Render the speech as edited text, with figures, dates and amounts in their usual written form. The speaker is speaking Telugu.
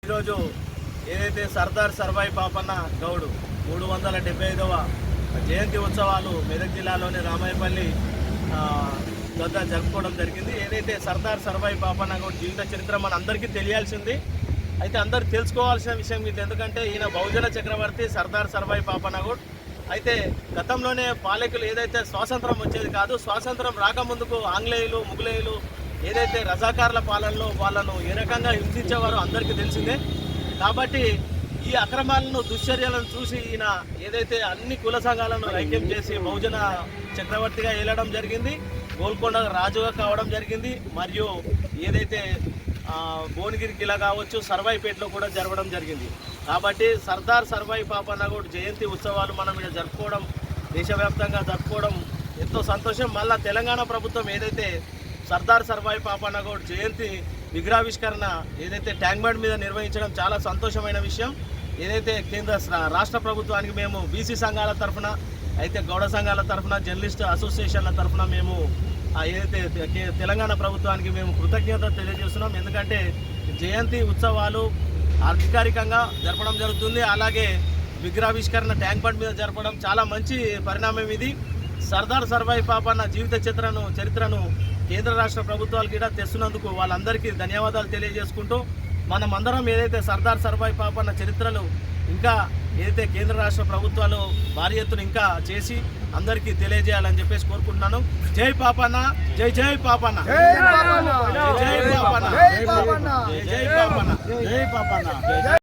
ఈరోజు ఏదైతే సర్దార్ సర్వాయి పాపన్న గౌడ్ 375వ జయంతి ఉత్సవాలు మెదక్ జిల్లాలోని రామాయపల్లి వద్ద జరుపుకోవడం జరిగింది. ఏదైతే సర్దార్ సర్వాయి పాపన్న గౌడ్ జీవిత చరిత్ర మన అందరికీ తెలియాల్సింది. అయితే అందరూ తెలుసుకోవాల్సిన విషయం ఇది. ఎందుకంటే ఈయన బహుజన చక్రవర్తి సర్దార్ సర్వాయి పాపన్న గౌడ్. అయితే గతంలోనే పాలకులు ఏదైతే స్వాతంత్రం వచ్చేది కాదు, స్వాతంత్రం రాకముందుకు ఆంగ్లేయులు ముగ్గులేయులు ఏదైతే రజాకార్ల పాలనలో వాళ్ళను ఏ రకంగా హింసించేవారో అందరికీ తెలిసిందే. కాబట్టి ఈ అక్రమాలను దుశ్చర్యలను చూసి ఈయన ఏదైతే అన్ని కుల సంఘాలను ఐక్యం చేసి బహుజన చక్రవర్తిగా ఏలడం జరిగింది, గోల్కొండ రాజుగా కావడం జరిగింది. మరియు ఏదైతే భువనగిరి కిలా కావచ్చు, సర్వాయిపేటలో కూడా జరగడం జరిగింది. కాబట్టి సర్దార్ సర్వాయి పాపన్న గౌడ్ జయంతి ఉత్సవాలు మనం ఇక్కడ జరుపుకోవడం, దేశవ్యాప్తంగా జరుపుకోవడం ఎంతో సంతోషం. మళ్ళా తెలంగాణ ప్రభుత్వం ఏదైతే సర్దార్ సర్వాయి పాపన్న గౌడ్ జయంతి విగ్రహావిష్కరణ ఏదైతే ట్యాంక్ బండ్ మీద నిర్వహించడం చాలా సంతోషమైన విషయం. ఏదైతే కేంద్ర రాష్ట్ర ప్రభుత్వానికి మేము బీసీ సంఘాల తరఫున, అయితే గౌడ సంఘాల తరఫున, జర్నలిస్ట్ అసోసియేషన్ల తరఫున మేము ఏదైతే తెలంగాణ ప్రభుత్వానికి మేము కృతజ్ఞత తెలియజేస్తున్నాం. ఎందుకంటే జయంతి ఉత్సవాలు అధికారికంగా జరపడం జరుగుతుంది. అలాగే విగ్రహావిష్కరణ ట్యాంక్ బండ్ మీద జరపడం చాలా మంచి పరిణామం ఇది. సర్దార్ సర్వాయి పాపన్న జీవిత చరిత్రను కేంద్ర రాష్ట్ర ప్రభుత్వాలు కూడా తెస్తున్నందుకు వాళ్ళందరికీ ధన్యవాదాలు తెలియజేసుకుంటూ, మనం అందరం ఏదైతే సర్దార్ సర్వాయి పాపన్న చరిత్రలు ఇంకా ఏదైతే కేంద్ర రాష్ట్ర ప్రభుత్వాలు భారీ ఎత్తున ఇంకా చేసి అందరికీ తెలియజేయాలని చెప్పేసి కోరుకుంటున్నాను. జై పాపన్న, జై జై పాపన్న, జై పాపన్న, జై పాపన్న, జై పాపన్న, జై పాపన్న.